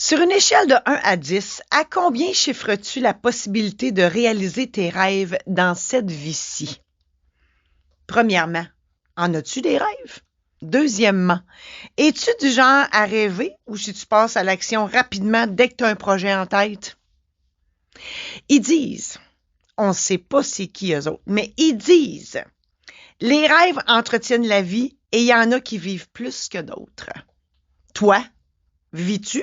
Sur une échelle de 1 à 10, à combien chiffres-tu la possibilité de réaliser tes rêves dans cette vie-ci? Premièrement, en as-tu des rêves? Deuxièmement, es-tu du genre à rêver ou si tu passes à l'action rapidement dès que tu as un projet en tête? Ils disent, on ne sait pas c'est qui eux autres, mais ils disent, les rêves entretiennent la vie et il y en a qui vivent plus que d'autres. Toi, vis-tu?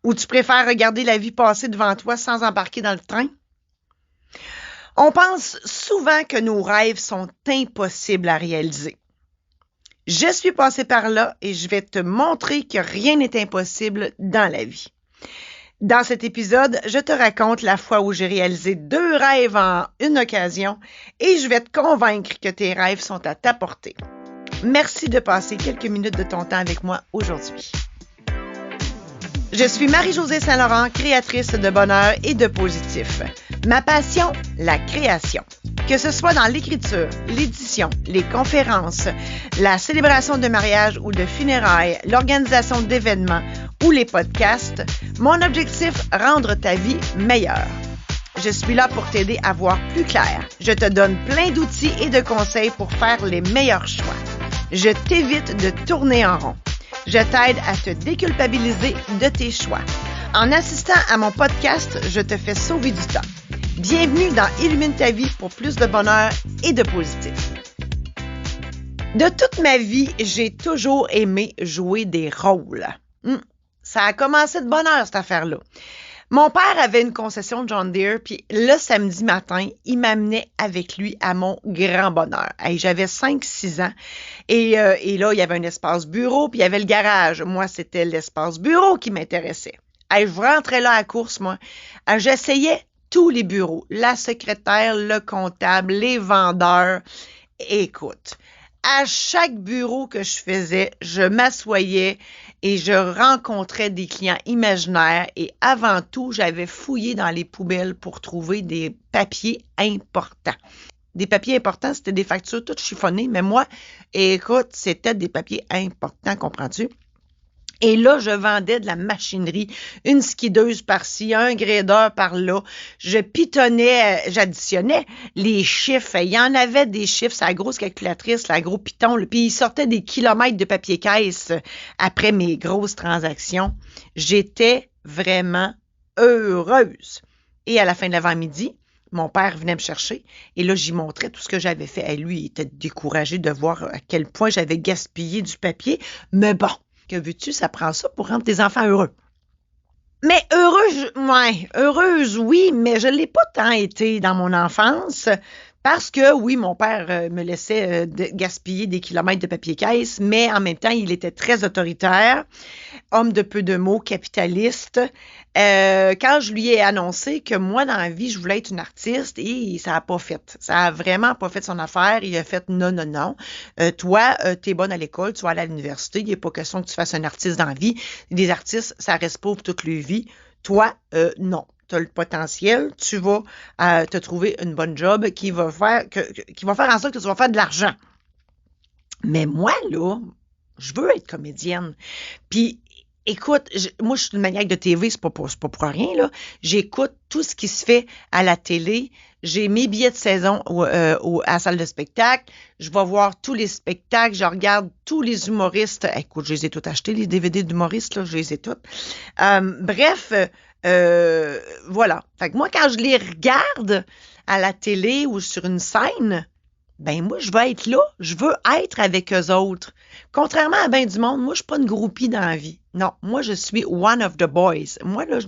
Ou tu préfères regarder la vie passer devant toi sans embarquer dans le train? On pense souvent que nos rêves sont impossibles à réaliser. Je suis passée par là et je vais te montrer que rien n'est impossible dans la vie. Dans cet épisode, je te raconte la fois où j'ai réalisé 2 rêves en une occasion et je vais te convaincre que tes rêves sont à ta portée. Merci de passer quelques minutes de ton temps avec moi aujourd'hui. Je suis Marie-Josée Saint-Laurent, créatrice de bonheur et de positif. Ma passion, la création. Que ce soit dans l'écriture, l'édition, les conférences, la célébration de mariage ou de funérailles, l'organisation d'événements ou les podcasts, mon objectif, rendre ta vie meilleure. Je suis là pour t'aider à voir plus clair. Je te donne plein d'outils et de conseils pour faire les meilleurs choix. Je t'évite de tourner en rond. Je t'aide à te déculpabiliser de tes choix. En assistant à mon podcast, je te fais sauver du temps. Bienvenue dans Illumine ta vie pour plus de bonheur et de positif. De toute ma vie, j'ai toujours aimé jouer des rôles. Ça a commencé de bonne heure, cette affaire-là. Mon père avait une concession de John Deere, puis le samedi matin, il m'amenait avec lui à mon grand bonheur. Hey, j'avais 5-6 ans et là, il y avait un espace bureau, puis il y avait le garage. Moi, c'était l'espace bureau qui m'intéressait. Hey, je rentrais là à la course, moi. J'essayais tous les bureaux, la secrétaire, le comptable, les vendeurs. Écoute, à chaque bureau que je faisais, je m'assoyais et je rencontrais des clients imaginaires et avant tout, j'avais fouillé dans les poubelles pour trouver des papiers importants. Des papiers importants, c'était des factures toutes chiffonnées, mais moi, écoute, c'était des papiers importants, comprends-tu? Et là, je vendais de la machinerie, une skideuse par-ci, un gradeur par-là. Je pitonnais, j'additionnais les chiffres. Il y en avait des chiffres, c'est la grosse calculatrice, la gros piton. Puis il sortait des kilomètres de papier caisse après mes grosses transactions. J'étais vraiment heureuse. Et à la fin de l'avant-midi, mon père venait me chercher et là, j'y montrais tout ce que j'avais fait. Et lui, il était découragé de voir à quel point j'avais gaspillé du papier. Mais bon. Que veux-tu, ça prend ça pour rendre tes enfants heureux. Mais heureuse, oui, mais je ne l'ai pas tant été dans mon enfance parce que, oui, mon père me laissait gaspiller des kilomètres de papier caisse, mais en même temps, il était très autoritaire, homme de peu de mots, capitaliste. Quand je lui ai annoncé que moi, dans la vie, je voulais être une artiste, et ça n'a pas fait. Ça a vraiment pas fait son affaire. Il a fait non. Toi, t'es bonne à l'école, tu vas aller à l'université. Il n'est pas question que tu fasses un artiste dans la vie. Des artistes, ça reste pauvre toute leur vie. Toi, non. Tu as le potentiel, tu vas te trouver une bonne job qui va faire en sorte que tu vas faire de l'argent. Mais moi, là, je veux être comédienne. Puis, écoute, moi, je suis une maniaque de TV, c'est pas pour rien, là. J'écoute tout ce qui se fait à la télé. J'ai mes billets de saison à la salle de spectacle. Je vais voir tous les spectacles. Je regarde tous les humoristes. Écoute, je les ai tous achetés, les DVD d'humoristes, là, je les ai tous. Voilà. Fait que moi, quand je les regarde à la télé ou sur une scène, ben moi, je veux être là. Je veux être avec eux autres. Contrairement à bien du monde, moi, je suis pas une groupie dans la vie. Non, moi, je suis one of the boys. Moi, là,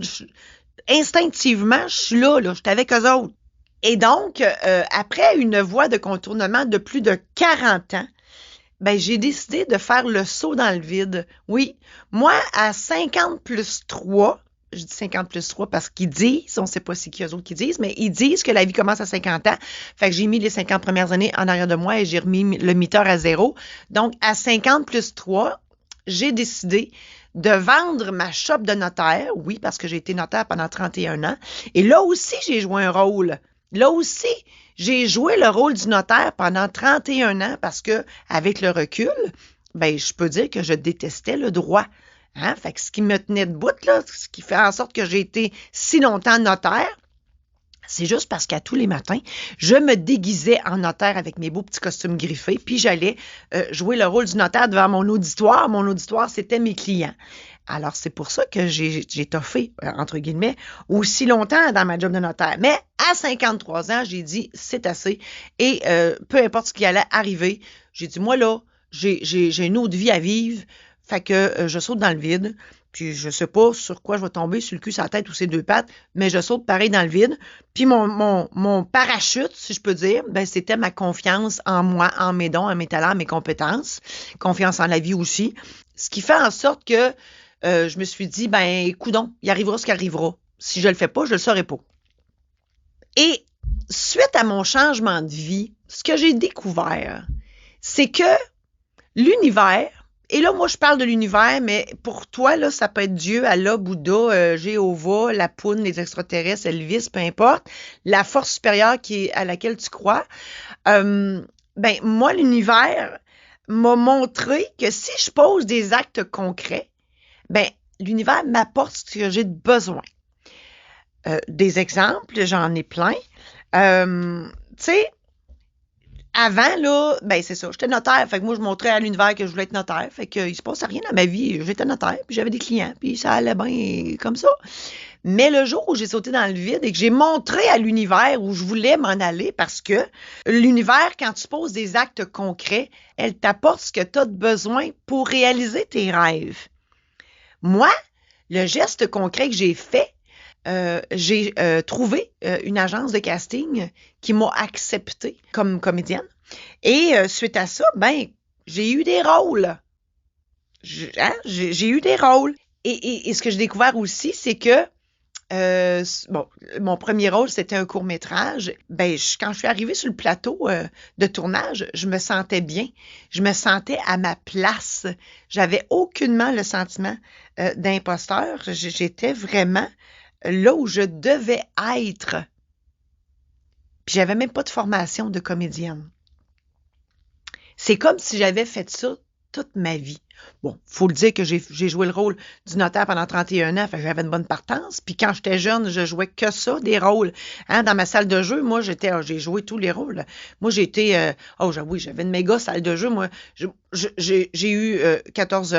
instinctivement, je suis là, je suis avec eux autres. Et donc, après une voie de contournement de plus de 40 ans, ben j'ai décidé de faire le saut dans le vide. Oui, moi, à 50 plus 3, je dis 50 plus 3 parce qu'ils disent, on ne sait pas c'est qui eux autres qui disent, mais ils disent que la vie commence à 50 ans. Fait que j'ai mis les 50 premières années en arrière de moi et j'ai remis le miteur à 0. Donc, à 50 plus 3, j'ai décidé de vendre ma shop de notaire. Oui, parce que j'ai été notaire pendant 31 ans. Et là aussi, j'ai joué un rôle. Là aussi, j'ai joué le rôle du notaire pendant 31 ans parce que, avec le recul, ben, je peux dire que je détestais le droit. Hein? Fait que ce qui me tenait debout, là, ce qui fait en sorte que j'ai été si longtemps notaire, c'est juste parce qu'à tous les matins, je me déguisais en notaire avec mes beaux petits costumes griffés, puis j'allais jouer le rôle du notaire devant mon auditoire. Mon auditoire, c'était mes clients. Alors, c'est pour ça que j'ai toffé, entre guillemets, aussi longtemps dans ma job de notaire. Mais à 53 ans, j'ai dit, c'est assez. Et peu importe ce qui allait arriver, j'ai dit, moi là, j'ai une autre vie à vivre. Fait que je saute dans le vide. Puis je sais pas sur quoi je vais tomber, sur le cul, sur la tête ou ses deux pattes, mais je saute pareil dans le vide. Puis mon parachute, si je peux dire, ben c'était ma confiance en moi, en mes dons, en mes talents, en mes compétences. Confiance en la vie aussi. Ce qui fait en sorte que je me suis dit, ben coudonc, il arrivera ce qui arrivera. Si je le fais pas, je le saurai pas. Et suite à mon changement de vie, ce que j'ai découvert, c'est que l'univers, et là, moi, je parle de l'univers, mais pour toi, là, ça peut être Dieu, Allah, Bouddha, Jéhovah, la poune, les extraterrestres, Elvis, peu importe, la force supérieure à laquelle tu crois. Ben, moi, l'univers m'a montré que si je pose des actes concrets, ben, l'univers m'apporte ce que j'ai de besoin. Des exemples, j'en ai plein. Tu sais, avant, là, ben c'est ça, j'étais notaire, fait que moi, je montrais à l'univers que je voulais être notaire, fait que il se passait rien dans ma vie, j'étais notaire, puis j'avais des clients, puis ça allait bien comme ça. Mais le jour où j'ai sauté dans le vide et que j'ai montré à l'univers où je voulais m'en aller, parce que l'univers, quand tu poses des actes concrets, elle t'apporte ce que tu as de besoin pour réaliser tes rêves. Moi, le geste concret que j'ai fait, j'ai trouvé une agence de casting qui m'a acceptée comme comédienne. Et suite à ça, ben, j'ai eu des rôles. J'ai eu des rôles. Et ce que j'ai découvert aussi, c'est que bon, mon premier rôle, c'était un court-métrage. Ben, quand je suis arrivée sur le plateau de tournage, je me sentais bien. Je me sentais à ma place. J'avais aucunement le sentiment d'imposteur. J'étais vraiment là où je devais être. Puis j'avais même pas de formation de comédienne. C'est comme si j'avais fait ça toute ma vie. Bon, faut le dire que j'ai joué le rôle du notaire pendant 31 ans, fait que j'avais une bonne partance. Puis quand j'étais jeune, je jouais que ça, des rôles. Hein, dans ma salle de jeu, moi, j'ai joué tous les rôles. Moi, j'avais une méga salle de jeu. Moi, j'ai eu 14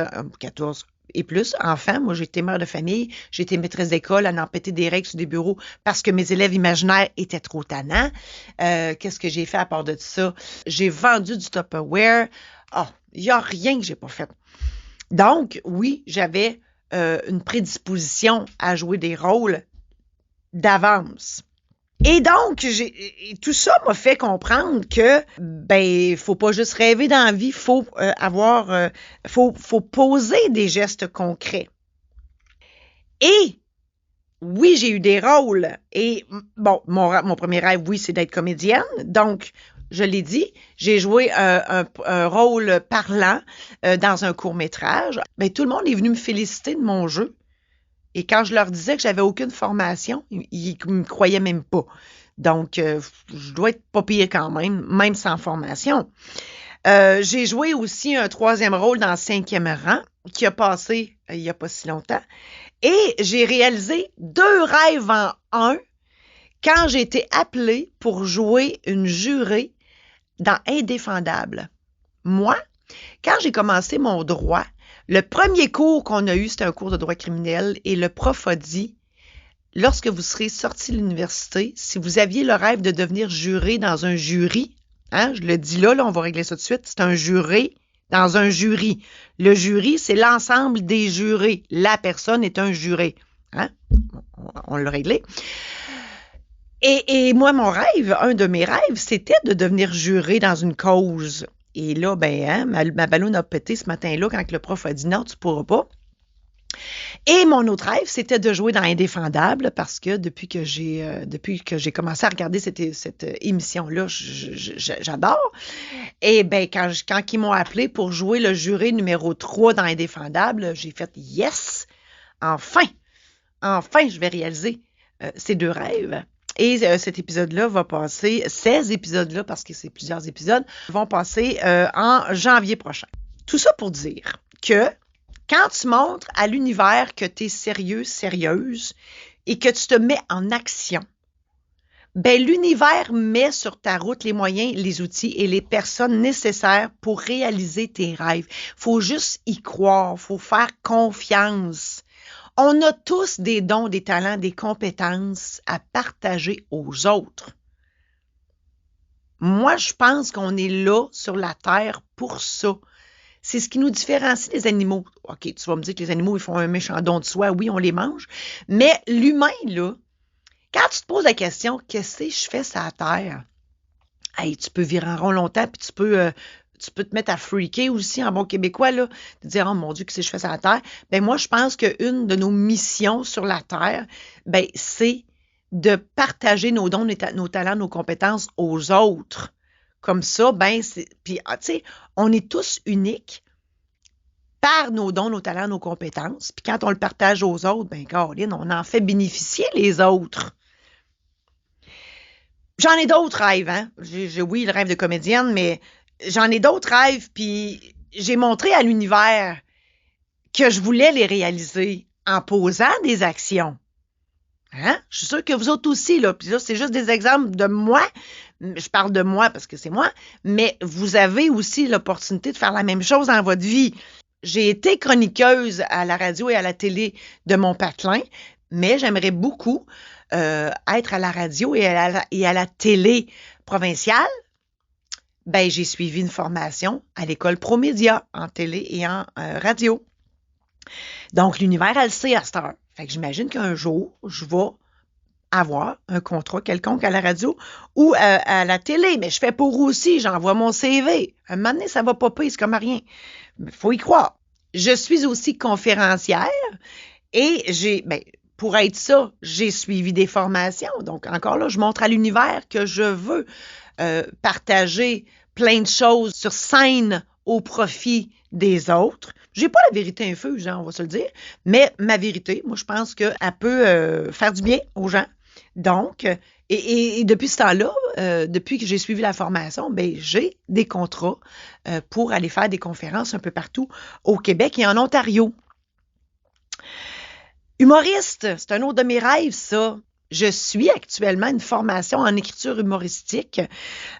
et plus enfants. Moi, j'étais mère de famille, j'étais maîtresse d'école à en péter des règles sur des bureaux parce que mes élèves imaginaires étaient trop tannants. Qu'est-ce que j'ai fait à part de ça? J'ai vendu du Tupperware. Il n'y a rien que j'ai pas fait. Donc, oui, j'avais une prédisposition à jouer des rôles d'avance. Et donc, tout ça m'a fait comprendre que, ben, faut pas juste rêver dans la vie, faut faut poser des gestes concrets. Et, oui, j'ai eu des rôles. Et, bon, mon premier rêve, oui, c'est d'être comédienne. Donc, je l'ai dit, j'ai joué un rôle parlant dans un court-métrage. Ben, tout le monde est venu me féliciter de mon jeu. Et quand je leur disais que j'avais aucune formation, ils me croyaient même pas. Donc, je dois être pas pire quand même sans formation. J'ai joué aussi un troisième rôle dans 5e rang qui a passé il y a pas si longtemps. Et j'ai réalisé 2 rêves en un quand j'ai été appelée pour jouer une jurée dans Indéfendable. Moi, quand j'ai commencé mon droit, le premier cours qu'on a eu, c'était un cours de droit criminel et le prof a dit, lorsque vous serez sorti de l'université, si vous aviez le rêve de devenir juré dans un jury, hein, je le dis là, on va régler ça tout de suite, c'est un juré dans un jury. Le jury, c'est l'ensemble des jurés. La personne est un juré. Hein? On l'a réglé. Et moi, mon rêve, un de mes rêves, c'était de devenir juré dans une cause. Et là, ben, hein, ma ballonne a pété ce matin-là quand le prof a dit non, tu pourras pas. Et mon autre rêve, c'était de jouer dans Indéfendable parce que depuis que j'ai commencé à regarder cette émission-là, j'adore. Et ben, quand ils m'ont appelé pour jouer le juré numéro 3 dans Indéfendable, j'ai fait yes! Enfin, je vais réaliser ces 2 rêves. Et cet épisode-là va passer, 16 épisodes-là, parce que c'est plusieurs épisodes, vont passer en janvier prochain. Tout ça pour dire que Quand tu montres à l'univers que tu es sérieux, sérieuse, et que tu te mets en action, ben l'univers met sur ta route les moyens, les outils et les personnes nécessaires pour réaliser tes rêves. Faut juste y croire, faut faire confiance. On a tous des dons, des talents, des compétences à partager aux autres. Moi, je pense qu'on est là sur la Terre pour ça. C'est ce qui nous différencie des animaux. OK, tu vas me dire que les animaux, ils font un méchant don de soi. Oui, on les mange. Mais l'humain, là, quand tu te poses la question, qu'est-ce que je fais sur la Terre? Hey, tu peux virer en rond longtemps, puis tu peux te mettre à freaker aussi en bon québécois, là, de dire, oh mon Dieu, qu'est-ce que je fais sur la Terre? Ben moi, je pense qu'une de nos missions sur la Terre, ben c'est de partager nos dons, nos talents, nos compétences aux autres. Comme ça, ben, puis, tu sais, on est tous uniques par nos dons, nos talents, nos compétences. Puis quand on le partage aux autres, ben, Caroline, on en fait bénéficier les autres. J'en ai d'autres rêves, hein. Oui, le rêve de comédienne, mais j'en ai d'autres rêves, puis j'ai montré à l'univers que je voulais les réaliser en posant des actions. Hein? Je suis sûre que vous autres aussi, là. Puis là, c'est juste des exemples de moi. Je parle de moi parce que c'est moi, mais vous avez aussi l'opportunité de faire la même chose dans votre vie. J'ai été chroniqueuse à la radio et à la télé de mon patelin, mais j'aimerais beaucoup être à la radio et à la télé provinciale. Ben, j'ai suivi une formation à l'école ProMédia en télé et en radio. Donc, l'univers, elle le sait à cette heure. Fait que j'imagine qu'un jour, je vais avoir un contrat quelconque à la radio ou à la télé. Mais je fais pour aussi, j'envoie mon CV. Un moment donné, ça va popper, c'est comme rien. Il faut y croire. Je suis aussi conférencière et pour être ça, j'ai suivi des formations. Donc, encore là, je montre à l'univers que je veux partager plein de choses sur scène au profit des autres. J'ai pas la vérité infuse, hein, on va se le dire, mais ma vérité, moi, je pense qu'elle peut faire du bien aux gens. Donc, et depuis ce temps-là, depuis que j'ai suivi la formation, ben j'ai des contrats pour aller faire des conférences un peu partout au Québec et en Ontario. Humoriste, c'est un autre de mes rêves, ça. Je suis actuellement une formation en écriture humoristique,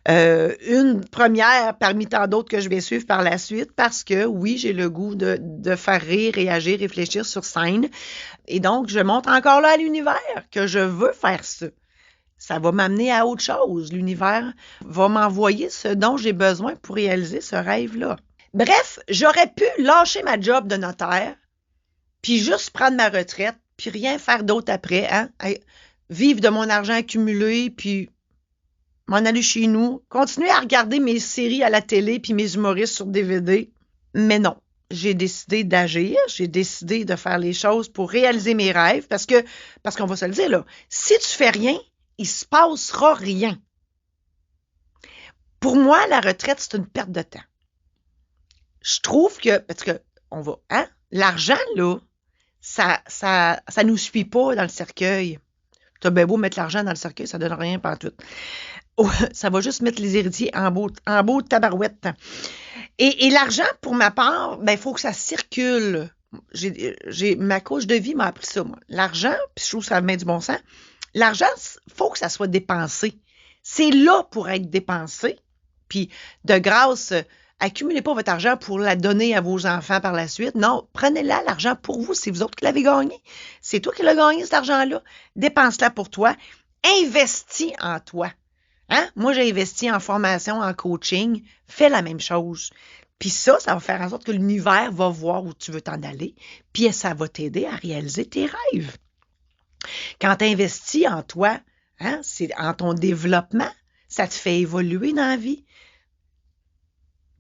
une première parmi tant d'autres que je vais suivre par la suite parce que oui, j'ai le goût de faire rire, réagir, réfléchir sur scène. Et donc, je montre encore là à l'univers que je veux faire ça. Ça va m'amener à autre chose. L'univers va m'envoyer ce dont j'ai besoin pour réaliser ce rêve-là. Bref, j'aurais pu lâcher ma job de notaire, puis juste prendre ma retraite, puis rien faire d'autre après, hein? Vivre de mon argent accumulé, puis m'en aller chez nous, continuer à regarder mes séries à la télé puis mes humoristes sur DVD. Mais non, j'ai décidé d'agir, j'ai décidé de faire les choses pour réaliser mes rêves parce qu'on va se le dire, là, si tu fais rien, il se passera rien. Pour moi, la retraite, c'est une perte de temps. Je trouve que, parce que, l'argent, là, ça nous suit pas dans le cercueil. T'as bien beau mettre l'argent dans le cercueil, ça donne rien pantoute. Oh, ça va juste mettre les héritiers en beau tabarouette. Et l'argent, pour ma part, ben, il faut que ça circule. Ma coach de vie m'a appris ça, moi. L'argent, puis je trouve que ça met du bon sens, l'argent, il faut que ça soit dépensé. C'est là pour être dépensé. Puis, de grâce, accumulez pas votre argent pour la donner à vos enfants par la suite. Non, prenez-la, l'argent pour vous. C'est vous autres qui l'avez gagné. C'est toi qui l'as gagné, cet argent-là. Dépense-la pour toi. Investis en toi. Hein? Moi, j'ai investi en formation, en coaching. Fais la même chose. Puis ça va faire en sorte que l'univers va voir où tu veux t'en aller. Puis ça va t'aider à réaliser tes rêves. Quand tu investis en toi, hein, c'est en ton développement, ça te fait évoluer dans la vie.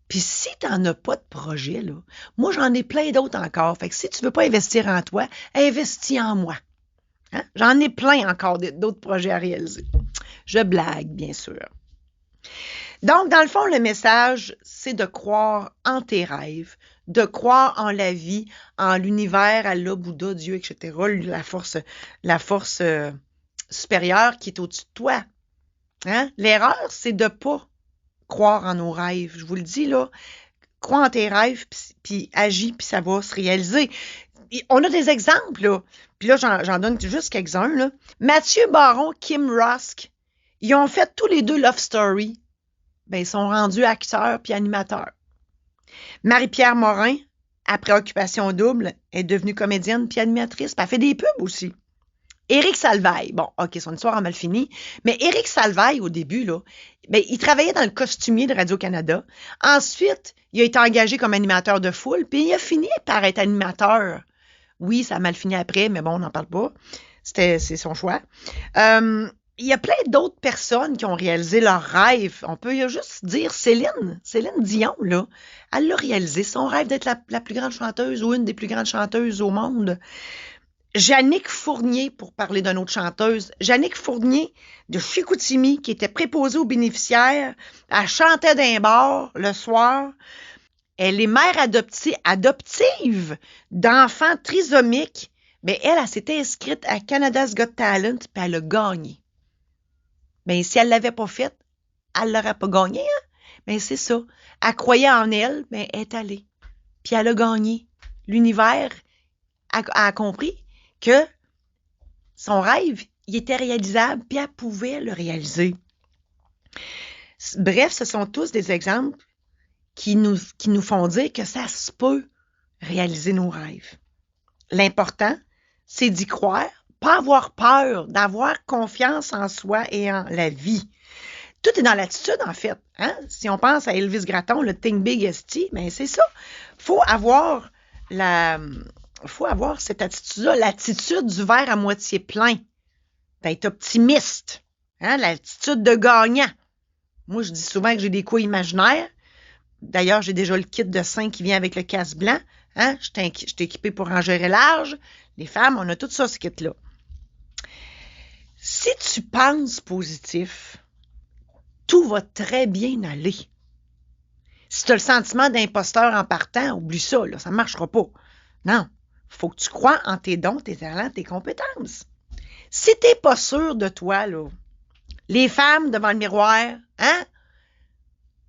Puis si tu n'en as pas de projet, là, moi, j'en ai plein d'autres encore. Fait que si tu ne veux pas investir en toi, investis en moi. Hein? J'en ai plein encore d'autres projets à réaliser. Je blague, bien sûr. Donc, dans le fond, le message, c'est de croire en tes rêves, de croire en la vie, en l'univers, Allah, Bouddha, Dieu, etc., la force supérieure qui est au-dessus de toi. Hein? L'erreur, c'est de ne pas croire en nos rêves. Je vous le dis, là, crois en tes rêves, puis agis, puis ça va se réaliser. On a des exemples, là. Puis là, j'en donne juste quelques-uns, là. Mathieu Baron, Kim Rusk, ils ont fait tous les deux Love Story. Ben, ils sont rendus acteurs puis animateurs. Marie-Pierre Morin, après Occupation double, est devenue comédienne puis animatrice. Puis elle fait des pubs aussi. Éric Salvaille, bon, OK, son histoire a mal fini, mais Éric Salvaille, au début, là, ben, il travaillait dans le costumier de Radio-Canada. Ensuite, il a été engagé comme animateur de foule, puis il a fini par être animateur. Oui, ça a mal fini après, mais bon, on n'en parle pas. C'est son choix. Il y a plein d'autres personnes qui ont réalisé leurs rêves. On peut juste dire Céline Dion, là. Elle l'a réalisé, son rêve d'être la plus grande chanteuse ou une des plus grandes chanteuses au monde. Jannick Fournier, pour parler d'une autre chanteuse, Jannick Fournier de Chicoutimi, qui était préposée aux bénéficiaires, elle chantait d'un bar le soir. Elle est mère adoptive d'enfants trisomiques. Mais elle s'était inscrite à Canada's Got Talent, puis elle a gagné. Mais si elle ne l'avait pas fait, elle ne l'aurait pas gagné. Hein? Mais c'est ça. Elle croyait en elle, mais elle est allée. Puis elle a gagné. L'univers a compris que son rêve, il était réalisable, puis elle pouvait le réaliser. Bref, ce sont tous des exemples qui nous font dire que ça se peut réaliser nos rêves. L'important, c'est d'y croire, pas avoir peur, d'avoir confiance en soi et en la vie. Tout est dans l'attitude, en fait. Hein? Si on pense à Elvis Gratton, le Think Big ST, ben c'est ça. Faut avoir cette attitude-là, l'attitude du verre à moitié plein, d'être optimiste, hein? L'attitude de gagnant. Moi, je dis souvent que j'ai des couilles imaginaires. D'ailleurs, j'ai déjà le kit de 5 qui vient avec le casse blanc. Hein? Je suis équipée pour en gérer large. Les femmes, on a tout ça, ce kit-là. Si tu penses positif, tout va très bien aller. Si tu as le sentiment d'imposteur en partant, oublie ça, là, ça ne marchera pas. Non, il faut que tu crois en tes dons, tes talents, tes compétences. Si tu n'es pas sûr de toi, là, les femmes devant le miroir, hein?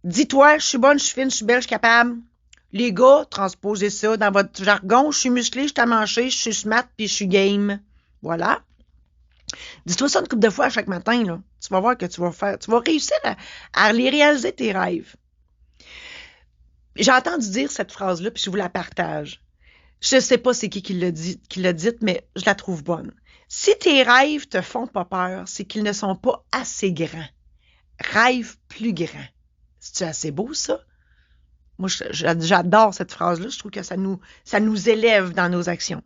Dis-toi, je suis bonne, je suis fine, je suis belle, je suis capable. Les gars, transposez ça dans votre jargon. Je suis musclé, je suis amanché, je suis smart, puis je suis game. Voilà. Dis-toi ça une couple de fois à chaque matin, là. Tu vas voir que tu vas réussir à les réaliser tes rêves. J'ai entendu dire cette phrase-là, puis je vous la partage. Je ne sais pas c'est qui l'a dite, mais je la trouve bonne. Si tes rêves te font pas peur, c'est qu'ils ne sont pas assez grands. Rêve plus grand. C'est-tu assez beau, ça? Moi, j'adore cette phrase-là. Je trouve que ça nous élève dans nos actions.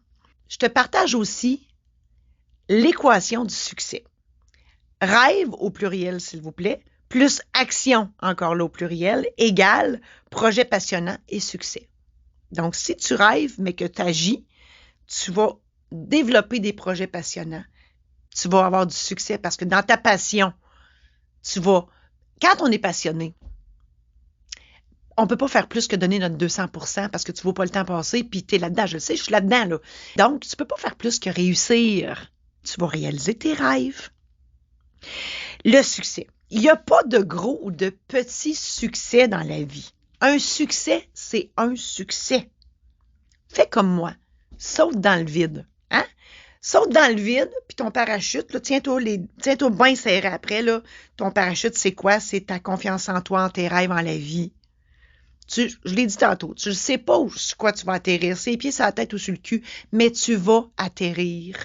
Je te partage aussi l'équation du succès. Rêve au pluriel, s'il vous plaît, plus action, encore là au pluriel, égale projet passionnant et succès. Donc, si tu rêves, mais que tu agis, tu vas développer des projets passionnants. Tu vas avoir du succès parce que dans ta passion, quand on est passionné, on ne peut pas faire plus que donner notre 200% parce que tu ne vois pas le temps passer, puis tu es là-dedans. Je le sais, je suis là-dedans. Là. Donc, tu ne peux pas faire plus que réussir. Tu vas réaliser tes rêves. Le succès. Il n'y a pas de gros ou de petits succès dans la vie. Un succès, c'est un succès. Fais comme moi. Saute dans le vide. Hein? Saute dans le vide, puis ton parachute, là, tiens-toi bien serré après. Là, ton parachute, c'est quoi? C'est ta confiance en toi, en tes rêves, en la vie. Je l'ai dit tantôt, tu ne sais pas sur quoi tu vas atterrir, c'est les pieds sur la tête ou sur le cul, mais tu vas atterrir.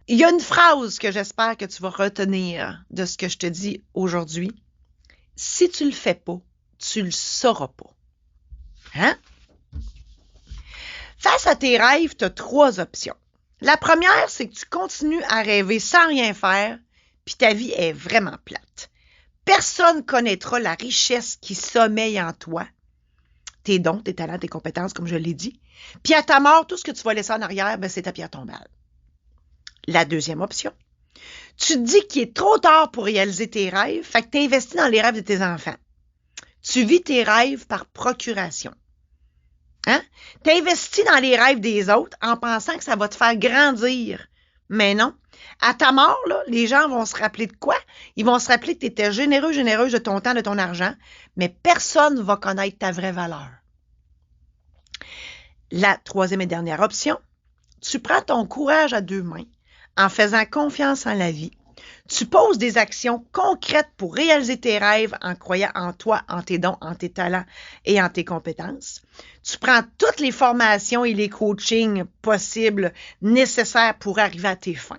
Il y a une phrase que j'espère que tu vas retenir de ce que je te dis aujourd'hui. Si tu ne le fais pas, tu ne le sauras pas. Hein? Face à tes rêves, tu as 3 options. La première, c'est que tu continues à rêver sans rien faire, puis ta vie est vraiment plate. Personne ne connaîtra la richesse qui sommeille en toi. Tes dons, tes talents, tes compétences, comme je l'ai dit. Puis à ta mort, tout ce que tu vas laisser en arrière, ben, c'est ta pierre tombale. La deuxième option, tu te dis qu'il est trop tard pour réaliser tes rêves, fait que tu investis dans les rêves de tes enfants. Tu vis tes rêves par procuration. Hein? Tu investis dans les rêves des autres en pensant que ça va te faire grandir. Mais non. À ta mort, là, les gens vont se rappeler de quoi? Ils vont se rappeler que tu étais généreuse de ton temps, de ton argent, mais personne ne va connaître ta vraie valeur. La troisième et dernière option, tu prends ton courage à deux mains en faisant confiance en la vie. Tu poses des actions concrètes pour réaliser tes rêves en croyant en toi, en tes dons, en tes talents et en tes compétences. Tu prends toutes les formations et les coachings possibles nécessaires pour arriver à tes fins.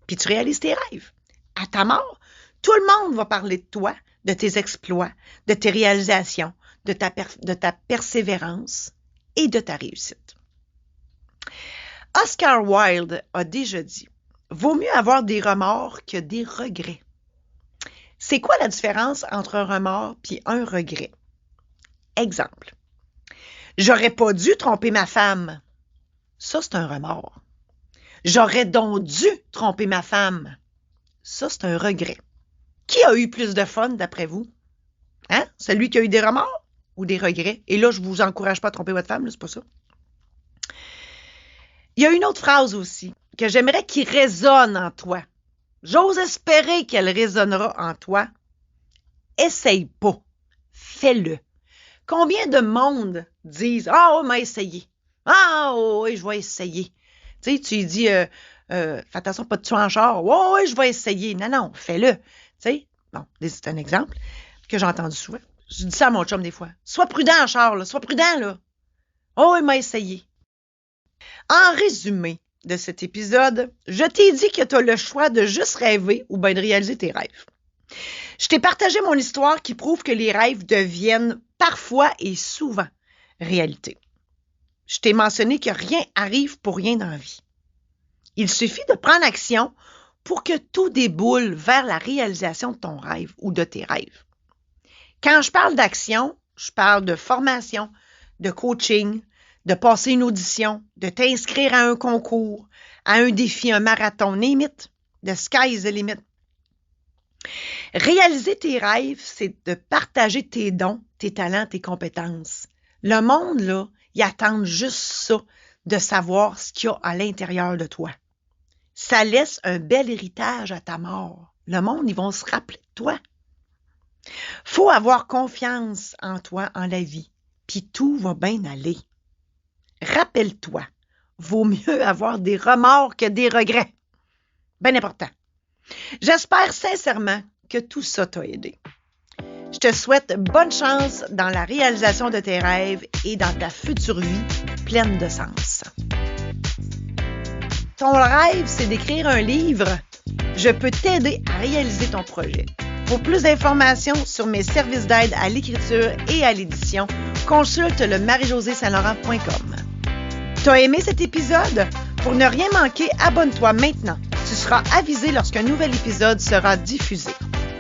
Puis tu réalises tes rêves. À ta mort, tout le monde va parler de toi, de tes exploits, de tes réalisations, de ta persévérance et de ta réussite. Oscar Wilde a déjà dit « Vaut mieux avoir des remords que des regrets ». C'est quoi la différence entre un remords et un regret? Exemple. J'aurais pas dû tromper ma femme. Ça, c'est un remords. J'aurais donc dû tromper ma femme. Ça, c'est un regret. Qui a eu plus de fun, d'après vous? Hein? Celui qui a eu des remords ou des regrets? Et là, je vous encourage pas à tromper votre femme, là, c'est pas ça. Il y a une autre phrase aussi que j'aimerais qu'il résonne en toi. J'ose espérer qu'elle résonnera en toi. Essaye pas. Fais-le. Combien de monde disent « Ah, on m'a essayé. Ah, oui, je vais essayer. » Tu sais, tu lui dis fais attention, pas de tuer en char. « Oui, je vais essayer. » Non, fais-le. Tu sais, bon, c'est un exemple que j'ai entendu souvent. Je dis ça à mon chum des fois. Sois prudent en char, là. Sois prudent, là. Oh, il m'a essayé. En résumé de cet épisode, je t'ai dit que tu as le choix de juste rêver ou bien de réaliser tes rêves. Je t'ai partagé mon histoire qui prouve que les rêves deviennent parfois et souvent réalité. Je t'ai mentionné que rien arrive pour rien dans la vie. Il suffit de prendre action pour que tout déboule vers la réalisation de ton rêve ou de tes rêves. Quand je parle d'action, je parle de formation, de coaching, de passer une audition, de t'inscrire à un concours, à un défi, un marathon, limite, the sky is the limit. Réaliser tes rêves, c'est de partager tes dons, tes talents, tes compétences. Le monde, là, il attend juste ça, de savoir ce qu'il y a à l'intérieur de toi. Ça laisse un bel héritage à ta mort. Le monde, ils vont se rappeler de toi. Faut avoir confiance en toi, en la vie, puis tout va bien aller. Rappelle-toi, vaut mieux avoir des remords que des regrets. Bien important. J'espère sincèrement que tout ça t'a aidé. Je te souhaite bonne chance dans la réalisation de tes rêves et dans ta future vie pleine de sens. Ton rêve, c'est d'écrire un livre. Je peux t'aider à réaliser ton projet. Pour plus d'informations sur mes services d'aide à l'écriture et à l'édition, consulte le marie-josée-saint-laurent.com. T'as aimé cet épisode? Pour ne rien manquer, abonne-toi maintenant. Tu seras avisé lorsqu'un nouvel épisode sera diffusé.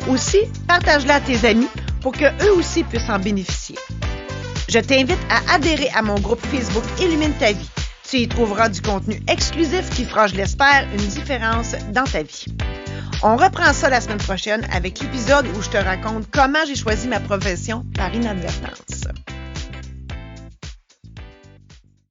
Aussi, partage-le à tes amis pour qu'eux aussi puissent en bénéficier. Je t'invite à adhérer à mon groupe Facebook Illumine ta vie. Tu y trouveras du contenu exclusif qui fera, je l'espère, une différence dans ta vie. On reprend ça la semaine prochaine avec l'épisode où je te raconte comment j'ai choisi ma profession par inadvertance.